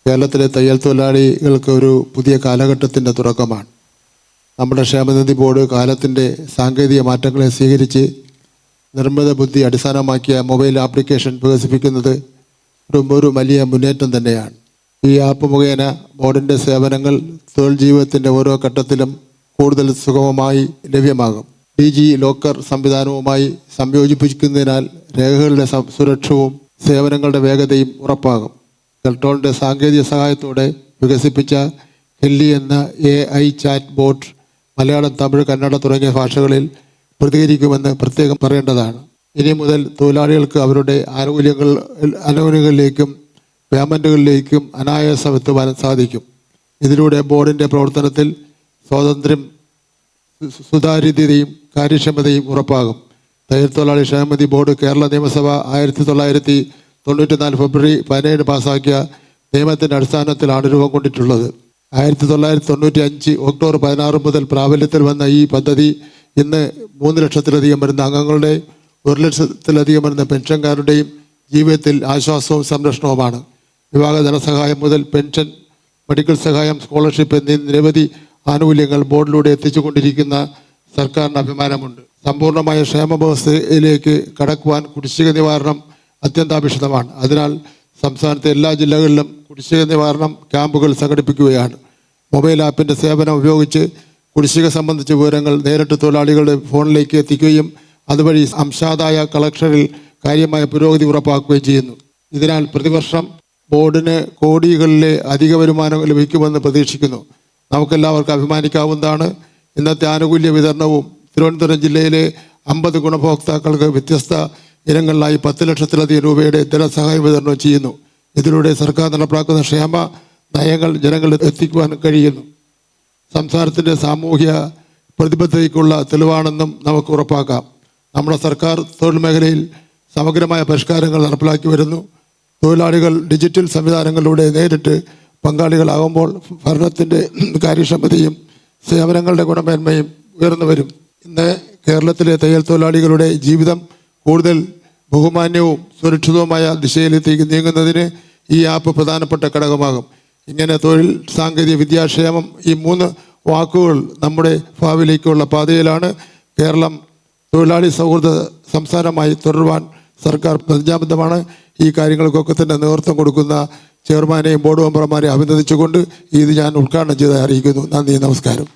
കേരളത്തിലെ തയ്യൽ തൊഴിലാളികൾക്ക് ഒരു പുതിയ കാലഘട്ടത്തിൻ്റെ തുടക്കമാണ്. നമ്മുടെ ക്ഷേമനിധി ബോർഡ് കാലത്തിൻ്റെ സാങ്കേതിക മാറ്റങ്ങളെ സ്വീകരിച്ച് നിർമ്മിത ബുദ്ധി അടിസ്ഥാനമാക്കിയ മൊബൈൽ ആപ്ലിക്കേഷൻ വികസിപ്പിക്കുന്നത് ഒരു വലിയ മുന്നേറ്റം തന്നെയാണ്. ഈ ആപ്പ് മുഖേന ബോർഡിൻ്റെ സേവനങ്ങൾ തൊഴിൽ ജീവിതത്തിൻ്റെ ഓരോ ഘട്ടത്തിലും കൂടുതൽ സുഗമമായി ലഭ്യമാകും. DG ലോക്കർ സംവിധാനവുമായി സംയോജിപ്പിക്കുന്നതിനാൽ രേഖകളുടെ സുരക്ഷവും സേവനങ്ങളുടെ വേഗതയും ഉറപ്പാകും. കെൽട്രോണിൻ്റെ സാങ്കേതിക സഹായത്തോടെ വികസിപ്പിച്ച ഹെല്ലി എന്ന AI chat bot Malayalam, Tamil, Kannada തുടങ്ങിയ ഭാഷകളിൽ പ്രതികരിക്കുമെന്ന് പ്രത്യേകം പറയേണ്ടതാണ്. ഇനി മുതൽ തൊഴിലാളികൾക്ക് അവരുടെ ആനുകൂല്യങ്ങളിലേക്കും പേയ്മെൻറ്റുകളിലേക്കും അനായാസം എത്തുവാൻ സാധിക്കും. ഇതിലൂടെ ബോർഡിൻ്റെ പ്രവർത്തനത്തിൽ സ്വാതന്ത്ര്യം, സുതാര്യതയും കാര്യക്ഷമതയും ഉറപ്പാകും. തയ്യൽ തൊഴിലാളി ക്ഷേമനിധി ബോർഡ് കേരള നിയമസഭ 1994 ഫെബ്രുവരി 17 പാസാക്കിയ നിയമത്തിൻ്റെ അടിസ്ഥാനത്തിലാണ് രൂപം കൊണ്ടിട്ടുള്ളത്. 1995 ഒക്ടോബർ 16 മുതൽ പ്രാബല്യത്തിൽ വന്ന ഈ പദ്ധതി ഇന്ന് 3 ലക്ഷത്തിലധികം വരുന്ന അംഗങ്ങളുടെ 1 ലക്ഷത്തിലധികം വരുന്ന പെൻഷൻകാരുടെയും ജീവിതത്തിൽ ആശ്വാസവും സംരക്ഷണവുമാണ്. വിവാഹ ധനസഹായം മുതൽ പെൻഷൻ, മെഡിക്കൽ സഹായം, സ്കോളർഷിപ്പ് എന്നീ നിരവധി ആനുകൂല്യങ്ങൾ ബോർഡിലൂടെ എത്തിച്ചുകൊണ്ടിരിക്കുന്ന സർക്കാരിന് അഭിമാനമുണ്ട്. സമ്പൂർണ്ണമായ ക്ഷേമ വ്യവസ്ഥയിലേക്ക് കടക്കുവാൻ കുടിശ്ശിക നിവാരണം അത്യന്താപേക്ഷിതമാണ്. അതിനാൽ സംസ്ഥാനത്തെ എല്ലാ ജില്ലകളിലും കുടിശ്ശിക നിവാരണം ക്യാമ്പുകൾ സംഘടിപ്പിക്കുകയാണ്. മൊബൈൽ ആപ്പിൻ്റെ സേവനം ഉപയോഗിച്ച് കുടിശ്ശിക സംബന്ധിച്ച വിവരങ്ങൾ നേരിട്ട് തൊഴിലാളികളുടെ ഫോണിലേക്ക് എത്തിക്കുകയും അതുവഴി അംശാദായ കളക്ഷനിൽ കാര്യമായ പുരോഗതി ഉറപ്പാക്കുകയും ചെയ്യുന്നു. ഇതിനാൽ പ്രതിവർഷം ബോർഡിന് കോടികളിലെ അധിക വരുമാനം ലഭിക്കുമെന്ന് പ്രതീക്ഷിക്കുന്നു. നമുക്കെല്ലാവർക്കും അഭിമാനിക്കാവുന്നതാണ്. ഇന്നത്തെ ആനുകൂല്യ വിതരണവും തിരുവനന്തപുരം ജില്ലയിലെ 50 ഗുണഭോക്താക്കൾക്ക് വ്യത്യസ്ത ഇനങ്ങളിലായി 10 ലക്ഷത്തിലധികം രൂപയുടെ ധനസഹായം വിതരണം ചെയ്യുന്നു. ഇതിലൂടെ സർക്കാർ നടപ്പാക്കുന്ന ക്ഷേമ നയങ്ങൾ ജനങ്ങളിൽ എത്തിക്കുവാൻ കഴിയുന്നു. സംസ്ഥാനത്തിൻ്റെ സാമൂഹ്യ പ്രതിബദ്ധതയ്ക്കുള്ള തെളിവാണെന്നും നമുക്ക് ഉറപ്പാക്കാം. നമ്മുടെ സർക്കാർ തൊഴിൽ മേഖലയിൽ സമഗ്രമായ പരിഷ്കാരങ്ങൾ നടപ്പിലാക്കി വരുന്നു. തൊഴിലാളികൾ ഡിജിറ്റൽ സംവിധാനങ്ങളിലൂടെ നേരിട്ട് പങ്കാളികളാകുമ്പോൾ ഭരണത്തിൻ്റെ കാര്യക്ഷമതയും സേവനങ്ങളുടെ ഗുണമേന്മയും ഉയർന്നു വരും. ഇന്ന് കേരളത്തിലെ തയ്യൽ തൊഴിലാളികളുടെ ജീവിതം കൂടുതൽ ബഹുമാന്യവും സുരക്ഷിതവുമായ ദിശയിലേക്ക് നീങ്ങുന്നതിന് ഈ ആപ്പ് പ്രധാനപ്പെട്ട ഘടകമാകും. ഇങ്ങനെ തൊഴിൽ, സാങ്കേതിക, വിദ്യാക്ഷേമം, ഈ 3 വാക്കുകൾ നമ്മുടെ ഭാവിയിലേക്കുള്ള പാതയിലാണ്. കേരളം തൊഴിലാളി സൗഹൃദ സംസ്ഥാനമായി തുടരുവാൻ സർക്കാർ പ്രതിജ്ഞാബദ്ധമാണ്. ഈ കാര്യങ്ങൾക്കൊക്കെ തന്നെ നേതൃത്വം കൊടുക്കുന്ന ചെയർമാനെയും ബോർഡ് മെമ്പർമാരെയും അഭിനന്ദിച്ചുകൊണ്ട് ഇത് ഞാൻ ഉദ്ഘാടനം ചെയ്ത് അറിയിക്കുന്നു. നന്ദി, നമസ്കാരം.